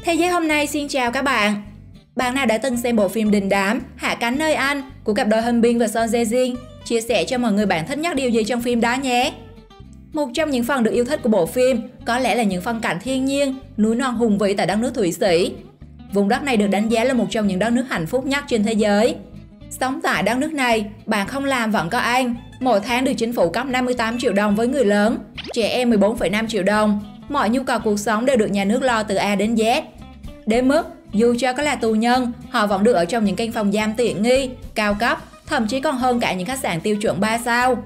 Thế giới hôm nay xin chào các bạn. Bạn nào đã từng xem bộ phim đình đám Hạ cánh nơi Anh của cặp đôi Hyun Bin và Son Ye Jin? Chia sẻ cho mọi người bạn thích nhất điều gì trong phim đó nhé. Một trong những phần được yêu thích của bộ phim có lẽ là những phong cảnh thiên nhiên, núi non hùng vĩ tại đất nước Thụy Sĩ. Vùng đất này được đánh giá là một trong những đất nước hạnh phúc nhất trên thế giới. Sống tại đất nước này, bạn không làm vẫn có ăn. Mỗi tháng được chính phủ cấp 58 triệu đồng với người lớn, trẻ em 14,5 triệu đồng. Mọi nhu cầu cuộc sống đều được nhà nước lo từ A đến Z. Đến mức, dù cho có là tù nhân, họ vẫn được ở trong những căn phòng giam tiện nghi, cao cấp, thậm chí còn hơn cả những khách sạn tiêu chuẩn 3 sao.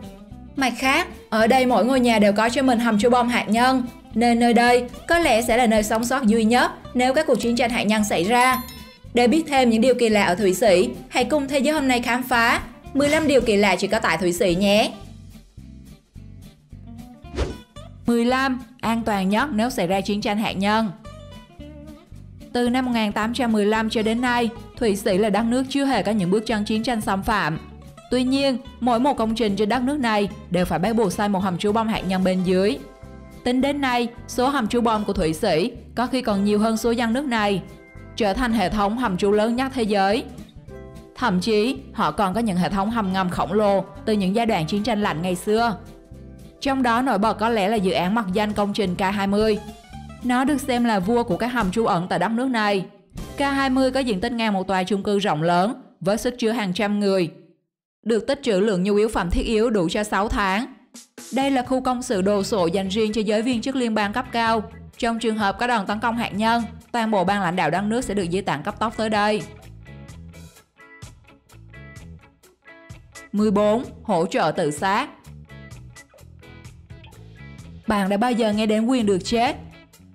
Mặt khác, ở đây mỗi ngôi nhà đều có cho mình hầm trú bom hạt nhân, nên nơi đây có lẽ sẽ là nơi sống sót duy nhất nếu các cuộc chiến tranh hạt nhân xảy ra. Để biết thêm những điều kỳ lạ ở Thụy Sĩ, hãy cùng Thế giới hôm nay khám phá 15 điều kỳ lạ chỉ có tại Thụy Sĩ nhé. 15. An toàn nhất nếu xảy ra chiến tranh hạt nhân. Từ năm 1815 cho đến nay, Thụy Sĩ là đất nước chưa hề có những bước chân chiến tranh xâm phạm. Tuy nhiên, mỗi một công trình trên đất nước này đều phải bắt buộc xây một hầm trú bom hạt nhân bên dưới. Tính đến nay, số hầm trú bom của Thụy Sĩ có khi còn nhiều hơn số dân nước này, trở thành hệ thống hầm trú lớn nhất thế giới. Thậm chí, họ còn có những hệ thống hầm ngầm khổng lồ từ những giai đoạn chiến tranh lạnh ngày xưa. Trong đó nổi bật có lẽ là dự án mật danh công trình K20. Nó được xem là vua của các hầm trú ẩn tại đất nước này. K20 có diện tích ngang một tòa chung cư rộng lớn với sức chứa hàng trăm người, được tích trữ lượng nhu yếu phẩm thiết yếu đủ cho 6 tháng. Đây là khu công sự đồ sộ dành riêng cho giới viên chức liên bang cấp cao. Trong trường hợp có đòn tấn công hạt nhân, toàn bộ ban lãnh đạo đất nước sẽ được di tản cấp tốc tới đây. 14. Hỗ trợ tự sát. Bạn đã bao giờ nghe đến quyền được chết?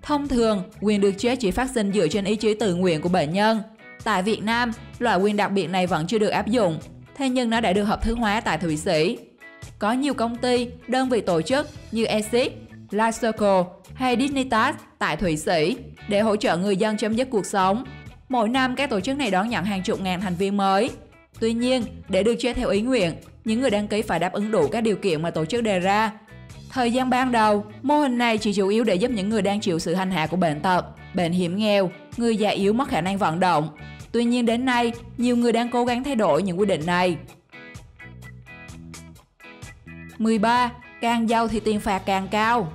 Thông thường, quyền được chết chỉ phát sinh dựa trên ý chí tự nguyện của bệnh nhân. Tại Việt Nam, loại quyền đặc biệt này vẫn chưa được áp dụng, thế nhưng nó đã được hợp thức hóa tại Thụy Sĩ. Có nhiều công ty, đơn vị tổ chức như Exit, Life Circle hay Dignitas tại Thụy Sĩ để hỗ trợ người dân chấm dứt cuộc sống. Mỗi năm, các tổ chức này đón nhận hàng chục ngàn thành viên mới. Tuy nhiên, để được chết theo ý nguyện, những người đăng ký phải đáp ứng đủ các điều kiện mà tổ chức đề ra. Thời gian ban đầu, mô hình này chỉ chủ yếu để giúp những người đang chịu sự hành hạ của bệnh tật, bệnh hiểm nghèo, người già yếu mất khả năng vận động. Tuy nhiên đến nay, nhiều người đang cố gắng thay đổi những quy định này. 13. Càng giàu thì tiền phạt càng cao.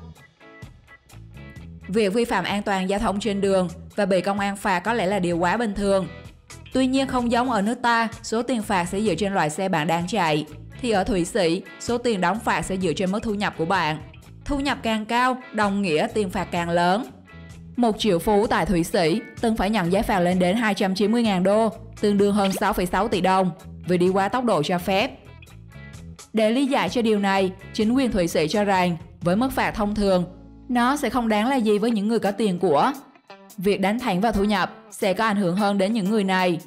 Việc vi phạm an toàn giao thông trên đường và bị công an phạt có lẽ là điều quá bình thường. Tuy nhiên không giống ở nước ta, số tiền phạt sẽ dựa trên loại xe bạn đang chạy, thì ở Thụy Sĩ, số tiền đóng phạt sẽ dựa trên mức thu nhập của bạn. Thu nhập càng cao, đồng nghĩa tiền phạt càng lớn. Một triệu phú tại Thụy Sĩ từng phải nhận giá phạt lên đến 290.000 đô, tương đương hơn 6,6 tỷ đồng, vì đi quá tốc độ cho phép. Để lý giải cho điều này, chính quyền Thụy Sĩ cho rằng với mức phạt thông thường, nó sẽ không đáng là gì với những người có tiền của. Việc đánh thẳng vào thu nhập sẽ có ảnh hưởng hơn đến những người này.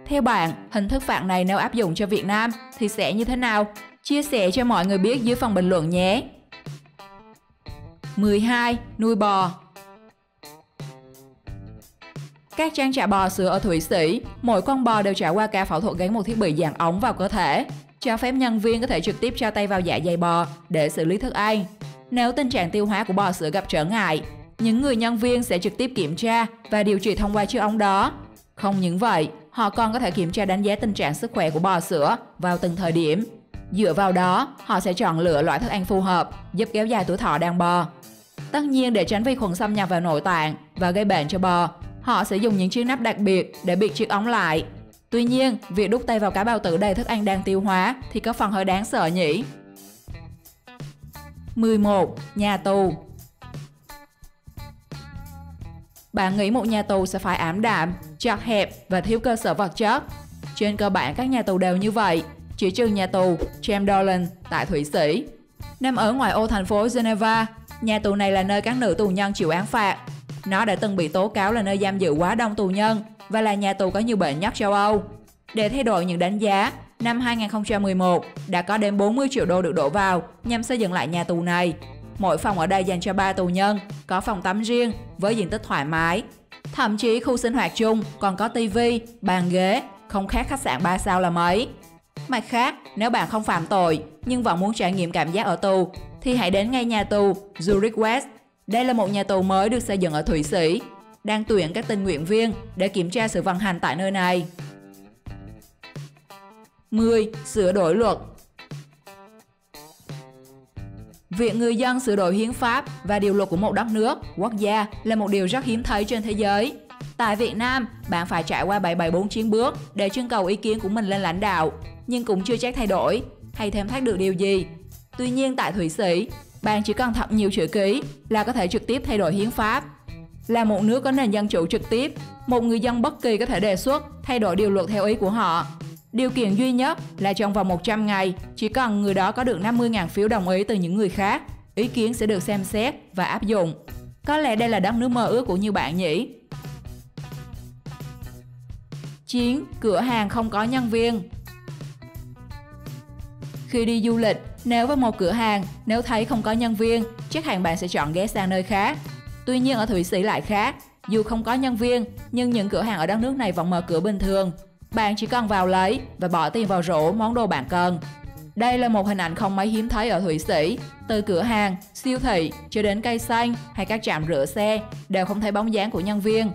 Theo bạn, hình thức phạt này nếu áp dụng cho Việt Nam thì sẽ như thế nào? Chia sẻ cho mọi người biết dưới phần bình luận nhé! 12. Nuôi bò. Các trang trại bò sữa ở Thụy Sĩ, mỗi con bò đều trải qua ca phẫu thuật gắn một thiết bị dạng ống vào cơ thể, cho phép nhân viên có thể trực tiếp cho tay vào dạ dày bò để xử lý thức ăn. Nếu tình trạng tiêu hóa của bò sữa gặp trở ngại, những người nhân viên sẽ trực tiếp kiểm tra và điều trị thông qua chiếc ống đó. Không những vậy, họ còn có thể kiểm tra đánh giá tình trạng sức khỏe của bò sữa vào từng thời điểm. Dựa vào đó, họ sẽ chọn lựa loại thức ăn phù hợp, giúp kéo dài tuổi thọ đàn bò. Tất nhiên, để tránh vi khuẩn xâm nhập vào nội tạng và gây bệnh cho bò, họ sẽ dùng những chiếc nắp đặc biệt để bịt chiếc ống lại. Tuy nhiên, việc đút tay vào cái bao tử đầy thức ăn đang tiêu hóa thì có phần hơi đáng sợ nhỉ. 11. Nhà tù. Bạn nghĩ một nhà tù sẽ phải ảm đạm, chật hẹp và thiếu cơ sở vật chất? Trên cơ bản các nhà tù đều như vậy, chỉ trừ nhà tù Chamberlain tại Thụy Sĩ. Nằm ở ngoại ô thành phố Geneva, nhà tù này là nơi các nữ tù nhân chịu án phạt. Nó đã từng bị tố cáo là nơi giam giữ quá đông tù nhân và là nhà tù có nhiều bệnh nhất châu Âu. Để thay đổi những đánh giá, năm 2011 đã có đến 40 triệu đô được đổ vào nhằm xây dựng lại nhà tù này. Mỗi phòng ở đây dành cho 3 tù nhân, có phòng tắm riêng với diện tích thoải mái. Thậm chí khu sinh hoạt chung còn có tivi, bàn ghế, không khác khách sạn 3 sao là mấy. Mặt khác, nếu bạn không phạm tội nhưng vẫn muốn trải nghiệm cảm giác ở tù thì hãy đến ngay nhà tù Zurich West. Đây là một nhà tù mới được xây dựng ở Thụy Sĩ. đang tuyển các tình nguyện viên để kiểm tra sự vận hành tại nơi này. 10. Sửa đổi luật. Việc người dân sửa đổi hiến pháp và điều luật của một đất nước, quốc gia là một điều rất hiếm thấy trên thế giới. Tại Việt Nam, bạn phải trải qua 774 bước để trưng cầu ý kiến của mình lên lãnh đạo, nhưng cũng chưa chắc thay đổi hay thêm thắt được điều gì. Tuy nhiên tại Thụy Sĩ, bạn chỉ cần thật nhiều chữ ký là có thể trực tiếp thay đổi hiến pháp. Là một nước có nền dân chủ trực tiếp, một người dân bất kỳ có thể đề xuất thay đổi điều luật theo ý của họ. Điều kiện duy nhất là trong vòng 100 ngày, chỉ cần người đó có được 50.000 phiếu đồng ý từ những người khác, ý kiến sẽ được xem xét và áp dụng. Có lẽ đây là đất nước mơ ước của nhiều bạn nhỉ? 9. Cửa hàng không có nhân viên. Khi đi du lịch, nếu vào một cửa hàng, nếu thấy không có nhân viên, chắc hẳn bạn sẽ chọn ghé sang nơi khác. Tuy nhiên ở Thụy Sĩ lại khác, dù không có nhân viên, nhưng những cửa hàng ở đất nước này vẫn mở cửa bình thường. Bạn chỉ cần vào lấy và bỏ tiền vào rổ món đồ bạn cần. Đây là một hình ảnh không mấy hiếm thấy ở Thụy Sĩ. Từ cửa hàng, siêu thị cho đến cây xanh hay các trạm rửa xe đều không thấy bóng dáng của nhân viên.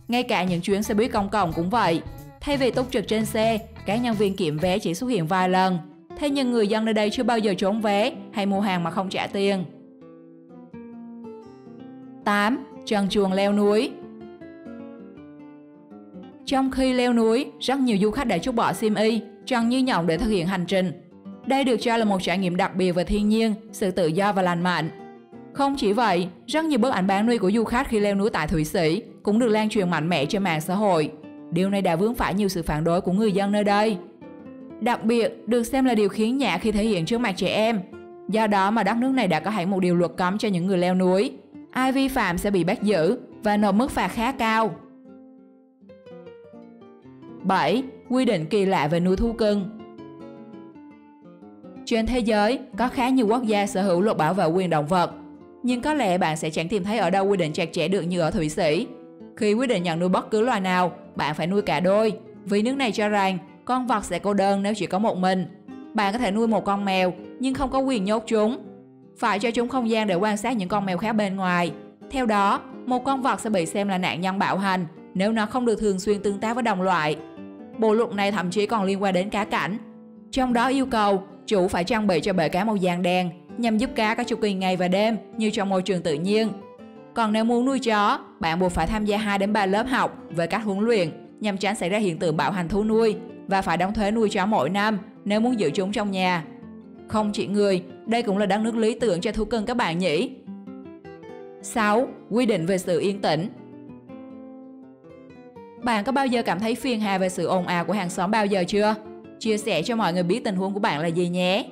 Ngay cả những chuyến xe buýt công cộng cũng vậy. Thay vì túc trực trên xe, các nhân viên kiểm vé chỉ xuất hiện vài lần. Thế nhưng người dân nơi đây chưa bao giờ trốn vé hay mua hàng mà không trả tiền. 8. Trần truồng leo núi. Trong khi leo núi, rất nhiều du khách đã trút bỏ xiêm y, trần như nhộng để thực hiện hành trình. Đây được cho là một trải nghiệm đặc biệt về thiên nhiên, sự tự do và lành mạnh. Không chỉ vậy, rất nhiều bức ảnh bán nude của du khách khi leo núi tại Thụy Sĩ cũng được lan truyền mạnh mẽ trên mạng xã hội. Điều này đã vướng phải nhiều sự phản đối của người dân nơi đây. Đặc biệt, được xem là điều khiếm nhã khi thể hiện trước mặt trẻ em. Do đó mà đất nước này đã có hẳn một điều luật cấm cho những người leo núi. Ai vi phạm sẽ bị bắt giữ và nộp mức phạt khá cao. 7. Quy định kỳ lạ về nuôi thú cưng. Trên thế giới, có khá nhiều quốc gia sở hữu luật bảo vệ quyền động vật. Nhưng có lẽ bạn sẽ chẳng tìm thấy ở đâu quy định chặt chẽ được như ở Thụy Sĩ. Khi quyết định nhận nuôi bất cứ loài nào, bạn phải nuôi cả đôi, vì nước này cho rằng con vật sẽ cô đơn nếu chỉ có một mình. Bạn có thể nuôi một con mèo, nhưng không có quyền nhốt chúng. Phải cho chúng không gian để quan sát những con mèo khác bên ngoài. Theo đó, một con vật sẽ bị xem là nạn nhân bạo hành nếu nó không được thường xuyên tương tác với đồng loại. Bộ luật này thậm chí còn liên quan đến cá cảnh. Trong đó yêu cầu chủ phải trang bị cho bể cá màu vàng đen nhằm giúp cá có chu kỳ ngày và đêm như trong môi trường tự nhiên. Còn nếu muốn nuôi chó, bạn buộc phải tham gia 2 đến 3 lớp học về cách huấn luyện nhằm tránh xảy ra hiện tượng bạo hành thú nuôi và phải đóng thuế nuôi chó mỗi năm nếu muốn giữ chúng trong nhà. Không chỉ người, đây cũng là đất nước lý tưởng cho thú cưng các bạn nhỉ. 6. Quy định về sự yên tĩnh. Bạn có bao giờ cảm thấy phiền hà về sự ồn ào của hàng xóm bao giờ chưa? Chia sẻ cho mọi người biết tình huống của bạn là gì nhé.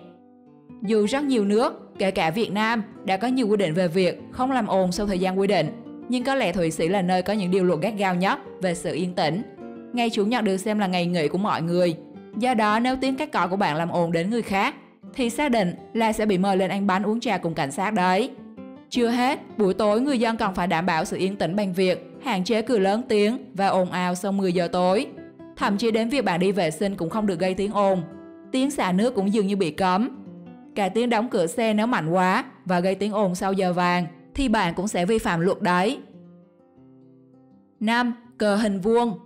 Dù rất nhiều nước, kể cả Việt Nam, đã có nhiều quy định về việc không làm ồn sau thời gian quy định, nhưng có lẽ Thụy Sĩ là nơi có những điều luật gắt gao nhất về sự yên tĩnh. Ngày Chủ nhật được xem là ngày nghỉ của mọi người. Do đó nếu tiếng cắt cỏ của bạn làm ồn đến người khác, thì xác định là sẽ bị mời lên ăn bánh uống trà cùng cảnh sát đấy. Chưa hết, buổi tối người dân còn phải đảm bảo sự yên tĩnh bằng việc hạn chế cười lớn tiếng và ồn ào sau 10 giờ tối. Thậm chí đến việc bạn đi vệ sinh cũng không được gây tiếng ồn. Tiếng xả nước cũng dường như bị cấm. Cả tiếng đóng cửa xe nếu mạnh quá và gây tiếng ồn sau giờ vàng thì bạn cũng sẽ vi phạm luật đấy. 5. Cờ hình vuông.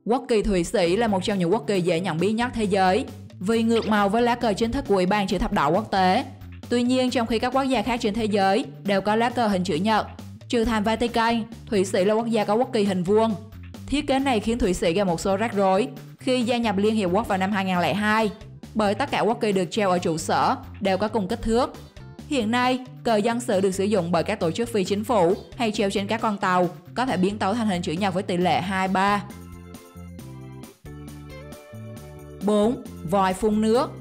Quốc kỳ Thụy Sĩ là một trong những quốc kỳ dễ nhận biết nhất thế giới vì ngược màu với lá cờ chính thức của Ủy ban Chữ thập đỏ quốc tế. Tuy nhiên, trong khi các quốc gia khác trên thế giới đều có lá cờ hình chữ nhật, trừ thành Vatican, Thụy Sĩ là quốc gia có quốc kỳ hình vuông. Thiết kế này khiến Thụy Sĩ gặp một số rắc rối khi gia nhập Liên Hiệp Quốc vào năm 2002, bởi tất cả quốc kỳ được treo ở trụ sở đều có cùng kích thước. Hiện nay, cờ dân sự được sử dụng bởi các tổ chức phi chính phủ hay treo trên các con tàu có thể biến tấu thành hình chữ nhật với tỷ lệ 2:3. 4. Vòi phun nước.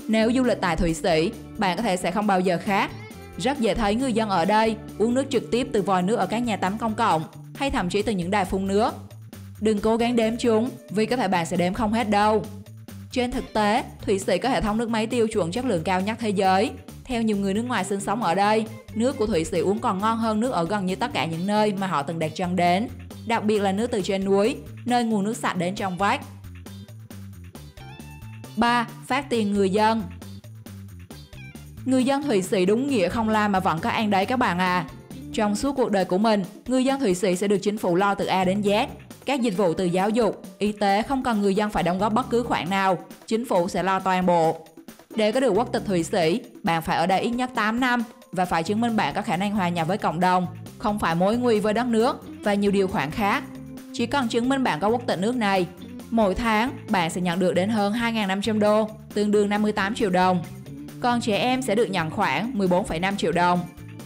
Nếu du lịch tại Thụy Sĩ, bạn có thể sẽ không bao giờ khác. Rất dễ thấy người dân ở đây uống nước trực tiếp từ vòi nước ở các nhà tắm công cộng hay thậm chí từ những đài phun nước. Đừng cố gắng đếm chúng vì có thể bạn sẽ đếm không hết đâu. Trên thực tế, Thụy Sĩ có hệ thống nước máy tiêu chuẩn chất lượng cao nhất thế giới. Theo nhiều người nước ngoài sinh sống ở đây, nước của Thụy Sĩ uống còn ngon hơn nước ở gần như tất cả những nơi mà họ từng đặt chân đến. Đặc biệt là nước từ trên núi, nơi nguồn nước sạch đến trong vách. 3. Phát tiền người dân. Người dân Thụy Sĩ đúng nghĩa không làm mà vẫn có ăn đấy các bạn à. Trong suốt cuộc đời của mình, người dân Thụy Sĩ sẽ được chính phủ lo từ A đến Z. Các dịch vụ từ giáo dục, y tế không cần người dân phải đóng góp bất cứ khoản nào, chính phủ sẽ lo toàn bộ. Để có được quốc tịch Thụy Sĩ, bạn phải ở đây ít nhất 8 năm và phải chứng minh bạn có khả năng hòa nhập với cộng đồng, không phải mối nguy với đất nước và nhiều điều khoản khác. Chỉ cần chứng minh bạn có quốc tịch nước này, mỗi tháng bạn sẽ nhận được đến hơn 2.500 đô, tương đương 58 triệu đồng. Còn trẻ em sẽ được nhận khoảng 14,5 triệu đồng.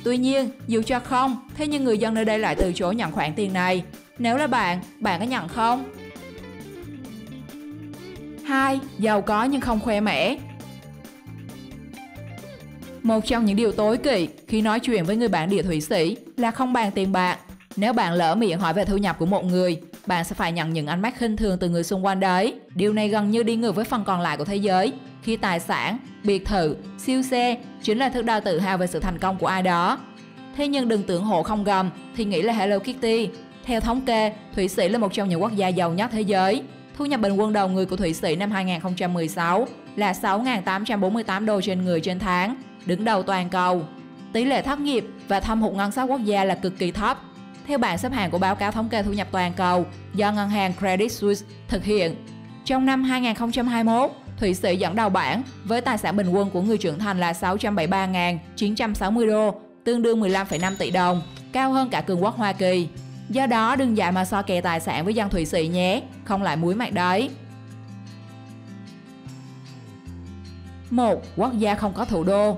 Tuy nhiên, dù cho không, thế nhưng người dân nơi đây lại từ chối nhận khoản tiền này. Nếu là bạn có nhận không? 2. Giàu có nhưng không khoe mẽ. Một trong những điều tối kỵ khi nói chuyện với người bản địa Thụy Sĩ là không bàn tiền bạc. Nếu bạn lỡ miệng hỏi về thu nhập của một người, bạn sẽ phải nhận những ánh mắt khinh thường từ người xung quanh đấy. Điều này gần như đi ngược với phần còn lại của thế giới, khi tài sản, biệt thự, siêu xe chính là thước đo tự hào về sự thành công của ai đó. Thế nhưng đừng tưởng hổ không gầm thì nghĩ là Hello Kitty. Theo thống kê, Thụy Sĩ là một trong những quốc gia giàu nhất thế giới. Thu nhập bình quân đầu người của Thụy Sĩ năm 2016 là 6.848 đô trên người trên tháng, đứng đầu toàn cầu. Tỷ lệ thất nghiệp và thâm hụt ngân sách quốc gia là cực kỳ thấp. Theo bảng xếp hạng của báo cáo thống kê thu nhập toàn cầu do ngân hàng Credit Suisse thực hiện, trong năm 2021, Thụy Sĩ dẫn đầu bảng với tài sản bình quân của người trưởng thành là 673.960 đô, tương đương 15,5 tỷ đồng, cao hơn cả cường quốc Hoa Kỳ. Do đó đừng dại mà so kè tài sản với dân Thụy Sĩ nhé, không lại muối mặt đấy. 1. Quốc gia không có thủ đô.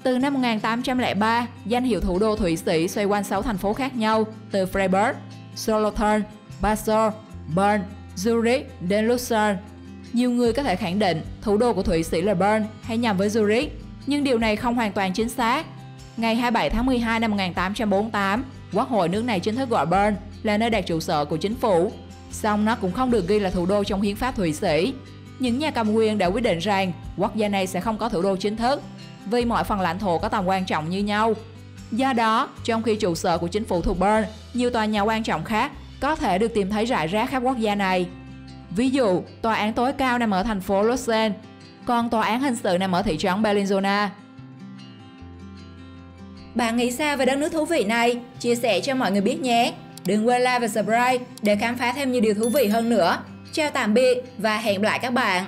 Từ năm 1803, danh hiệu thủ đô Thụy Sĩ xoay quanh 6 thành phố khác nhau, từ Freiburg, Solothurn, Basel, Bern, Zurich đến Lucerne. Nhiều người có thể khẳng định thủ đô của Thụy Sĩ là Bern hay nhầm với Zurich, nhưng điều này không hoàn toàn chính xác. Ngày 27 tháng 12 năm 1848, Quốc hội nước này chính thức gọi Bern là nơi đặt trụ sở của chính phủ. Song nó cũng không được ghi là thủ đô trong hiến pháp Thụy Sĩ. Những nhà cầm quyền đã quyết định rằng quốc gia này sẽ không có thủ đô chính thức, vì mọi phần lãnh thổ có tầm quan trọng như nhau. Do đó, trong khi trụ sở của chính phủ thuộc Bern, nhiều tòa nhà quan trọng khác có thể được tìm thấy rải rác khắp quốc gia này. Ví dụ, tòa án tối cao nằm ở thành phố Lausanne, còn tòa án hình sự nằm ở thị trấn Bellinzona. Bạn nghĩ sao về đất nước thú vị này? Chia sẻ cho mọi người biết nhé! Đừng quên like và subscribe để khám phá thêm nhiều điều thú vị hơn nữa. Chào tạm biệt và hẹn gặp lại các bạn!